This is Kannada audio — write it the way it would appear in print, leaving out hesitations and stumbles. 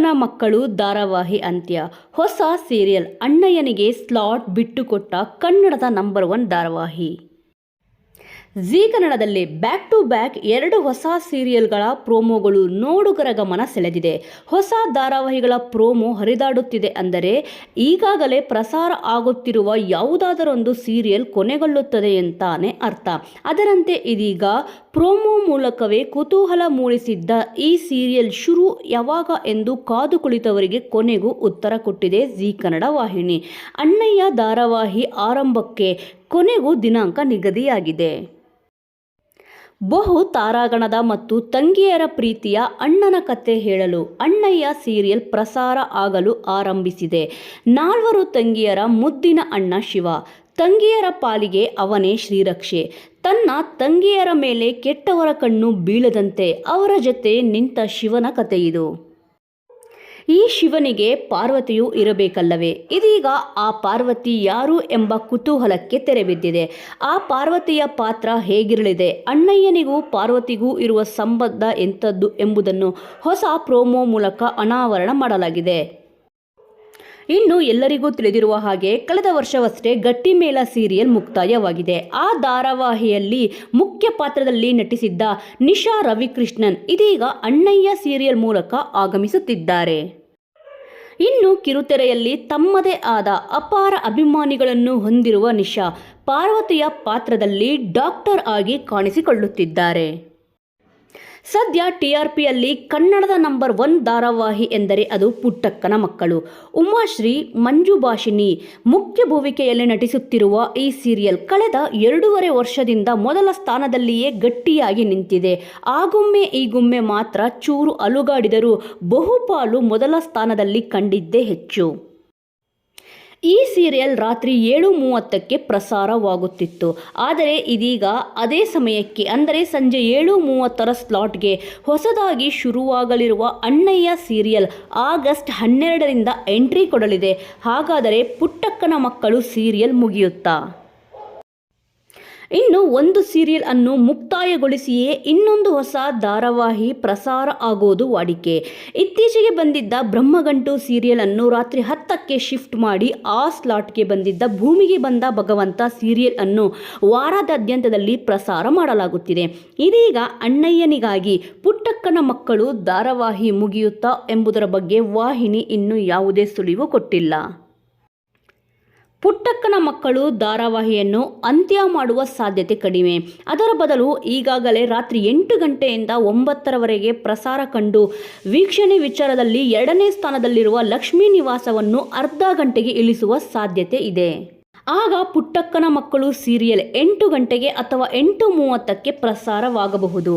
ಪುಟ್ಟಕ್ಕನ ಮಕ್ಕಳು ಧಾರಾವಾಹಿ ಅಂತ್ಯ. ಹೊಸ ಸೀರಿಯಲ್ ಅಣ್ಣಯ್ಯನಿಗೆ ಸ್ಲಾಟ್ ಬಿಟ್ಟುಕೊಟ್ಟ ಕನ್ನಡದ ನಂಬರ್ 1 ಧಾರಾವಾಹಿ. ಜೀ ಕನ್ನಡದಲ್ಲಿ ಬ್ಯಾಕ್ ಟು ಬ್ಯಾಕ್ 2 ಹೊಸ ಸೀರಿಯಲ್ಗಳ ಪ್ರೋಮೋಗಳು ನೋಡುಗರ ಗಮನ ಸೆಳೆದಿದೆ. ಹೊಸ ಧಾರಾವಾಹಿಗಳ ಪ್ರೋಮೋ ಹರಿದಾಡುತ್ತಿದೆ ಅಂದರೆ ಈಗಾಗಲೇ ಪ್ರಸಾರ ಆಗುತ್ತಿರುವ ಯಾವುದಾದರೊಂದು ಸೀರಿಯಲ್ ಕೊನೆಗೊಳ್ಳುತ್ತದೆ ಎಂತಾನೆ ಅರ್ಥ. ಅದರಂತೆ ಇದೀಗ ಪ್ರೋಮೋ ಮೂಲಕವೇ ಕುತೂಹಲ ಮೂಡಿಸಿದ್ದ ಈ ಸೀರಿಯಲ್ ಶುರು ಯಾವಾಗ ಎಂದು ಕಾದು ಕುಳಿತವರಿಗೆ ಕೊನೆಗೂ ಉತ್ತರ ಕೊಟ್ಟಿದೆ ಜೀ ಕನ್ನಡ ವಾಹಿನಿ. ಅಣ್ಣಯ್ಯ ಧಾರಾವಾಹಿ ಆರಂಭಕ್ಕೆ ಕೊನೆಗೂ ದಿನಾಂಕ ನಿಗದಿಯಾಗಿದೆ. ಬಹು ತಾರಾಗಣದ ಮತ್ತು ತಂಗಿಯರ ಪ್ರೀತಿಯ ಅಣ್ಣನ ಕಥೆ ಹೇಳಲು ಅಣ್ಣಯ್ಯ ಸೀರಿಯಲ್ ಪ್ರಸಾರ ಆಗಲು ಆರಂಭಿಸಿದೆ. 4 ತಂಗಿಯರ ಮುದ್ದಿನ ಅಣ್ಣ ಶಿವ. ತಂಗಿಯರ ಪಾಲಿಗೆ ಅವನೇ ಶ್ರೀರಕ್ಷೆ. ತನ್ನ ತಂಗಿಯರ ಮೇಲೆ ಕೆಟ್ಟವರ ಕಣ್ಣು ಬೀಳದಂತೆ ಅವರ ಜೊತೆ ನಿಂತ ಶಿವನ ಕಥೆಯಿದು. ಈ ಶಿವನಿಗೆ ಪಾರ್ವತಿಯೂ ಇರಬೇಕಲ್ಲವೇ? ಇದೀಗ ಆ ಪಾರ್ವತಿ ಯಾರು ಎಂಬ ಕುತೂಹಲಕ್ಕೆ ತೆರೆಬಿದ್ದಿದೆ. ಆ ಪಾರ್ವತಿಯ ಪಾತ್ರ ಹೇಗಿರಲಿದೆ? ಅಣ್ಣಯ್ಯನಿಗೂ ಪಾರ್ವತಿಗೂ ಇರುವ ಸಂಬಂಧ ಎಂಥದ್ದು ಎಂಬುದನ್ನು ಹೊಸ ಪ್ರೋಮೋ ಮೂಲಕ ಅನಾವರಣ ಮಾಡಲಾಗಿದೆ. ಇನ್ನು ಎಲ್ಲರಿಗೂ ತಿಳಿದಿರುವ ಹಾಗೆ ಕಳೆದ ವರ್ಷವಷ್ಟೇ ಗಟ್ಟಿಮೇಳ ಸೀರಿಯಲ್ ಮುಕ್ತಾಯವಾಗಿದೆ. ಆ ಧಾರಾವಾಹಿಯಲ್ಲಿ ಮುಖ್ಯ ಪಾತ್ರದಲ್ಲಿ ನಟಿಸಿದ್ದ ನಿಶಾ ರವಿಕೃಷ್ಣನ್ ಇದೀಗ ಅಣ್ಣಯ್ಯ ಸೀರಿಯಲ್ ಮೂಲಕ ಆಗಮಿಸುತ್ತಿದ್ದಾರೆ. ಇನ್ನು ಕಿರುತೆರೆಯಲ್ಲಿ ತಮ್ಮದೇ ಆದ ಅಪಾರ ಅಭಿಮಾನಿಗಳನ್ನು ಹೊಂದಿರುವ ನಿಶಾ ಪಾರ್ವತಿಯ ಪಾತ್ರದಲ್ಲಿ ಡಾಕ್ಟರ್ ಆಗಿ ಕಾಣಿಸಿಕೊಳ್ಳುತ್ತಿದ್ದಾರೆ. ಸದ್ಯ TRPಯಲ್ಲಿ ಕನ್ನಡದ ನಂಬರ್ 1 ಧಾರಾವಾಹಿ ಎಂದರೆ ಅದು ಪುಟ್ಟಕ್ಕನ ಮಕ್ಕಳು. ಉಮಾಶ್ರೀ, ಮಂಜುಭಾಷಿಣಿ ಮುಖ್ಯ ಭೂಮಿಕೆಯಲ್ಲಿ ನಟಿಸುತ್ತಿರುವ ಈ ಸೀರಿಯಲ್ ಕಳೆದ 2.5 ವರ್ಷದಿಂದ ಮೊದಲ ಸ್ಥಾನದಲ್ಲಿಯೇ ಗಟ್ಟಿಯಾಗಿ ನಿಂತಿದೆ. ಆಗೊಮ್ಮೆ ಈಗೊಮ್ಮೆ ಮಾತ್ರ ಚೂರು ಅಲುಗಾಡಿದರೂ ಬಹುಪಾಲು ಮೊದಲ ಸ್ಥಾನದಲ್ಲಿ ಕಂಡಿದ್ದೇ ಹೆಚ್ಚು. ಈ ಸೀರಿಯಲ್ ರಾತ್ರಿ 7:30ಕ್ಕೆ ಪ್ರಸಾರವಾಗುತ್ತಿತ್ತು. ಆದರೆ ಇದೀಗ ಅದೇ ಸಮಯಕ್ಕೆ ಅಂದರೆ ಸಂಜೆ 7:30ರ ಸ್ಲಾಟ್ಗೆ ಹೊಸದಾಗಿ ಶುರುವಾಗಲಿರುವ ಅಣ್ಣಯ್ಯ ಸೀರಿಯಲ್ ಆಗಸ್ಟ್ 12ರಿಂದ ಎಂಟ್ರಿ ಕೊಡಲಿದೆ. ಹಾಗಾದರೆ ಪುಟ್ಟಕ್ಕನ ಮಕ್ಕಳು ಸೀರಿಯಲ್ ಮುಗಿಯುತ್ತಾ? ಇನ್ನು ಒಂದು ಸೀರಿಯಲ್ ಅನ್ನು ಮುಕ್ತಾಯಗೊಳಿಸಿಯೇ ಇನ್ನೊಂದು ಹೊಸ ಧಾರಾವಾಹಿ ಪ್ರಸಾರ ಆಗೋದು ವಾಡಿಕೆ. ಇತ್ತೀಚೆಗೆ ಬಂದಿದ್ದ ಬ್ರಹ್ಮಗಂಟು ಸೀರಿಯಲ್ ಅನ್ನು ರಾತ್ರಿ 10ಕ್ಕೆ ಶಿಫ್ಟ್ ಮಾಡಿ ಆ ಸ್ಲಾಟ್ಗೆ ಬಂದಿದ್ದ ಭೂಮಿಗೆ ಬಂದ ಭಗವಂತ ಸೀರಿಯಲ್ ಅನ್ನು ವಾರಾದಾದ್ಯಂತದಲ್ಲಿ ಪ್ರಸಾರ ಮಾಡಲಾಗುತ್ತಿದೆ. ಇದೀಗ ಅಣ್ಣಯ್ಯನಿಗಾಗಿ ಪುಟ್ಟಕ್ಕನ ಮಕ್ಕಳು ಧಾರಾವಾಹಿ ಮುಗಿಯುತ್ತಾ ಎಂಬುದರ ಬಗ್ಗೆ ವಾಹಿನಿ ಇನ್ನೂ ಯಾವುದೇ ಸುಳಿವು ಕೊಟ್ಟಿಲ್ಲ. ಪುಟ್ಟಕ್ಕನ ಮಕ್ಕಳು ಧಾರಾವಾಹಿಯನ್ನು ಅಂತ್ಯ ಮಾಡುವ ಸಾಧ್ಯತೆ ಕಡಿಮೆ. ಅದರ ಬದಲು ಈಗಾಗಲೇ ರಾತ್ರಿ 8 ಗಂಟೆಯಿಂದ 9ರವರೆಗೆ ಪ್ರಸಾರ ಕಂಡು ವೀಕ್ಷಣೆ ವಿಚಾರದಲ್ಲಿ 2ನೇ ಸ್ಥಾನದಲ್ಲಿರುವ ಲಕ್ಷ್ಮೀ ನಿವಾಸವನ್ನು ಅರ್ಧ ಗಂಟೆಗೆ ಇಳಿಸುವ ಸಾಧ್ಯತೆ ಇದೆ. ಆಗ ಪುಟ್ಟಕ್ಕನ ಮಕ್ಕಳು ಸೀರಿಯಲ್ 8 ಗಂಟೆಗೆ ಅಥವಾ 8:30ಕ್ಕೆ ಪ್ರಸಾರವಾಗಬಹುದು.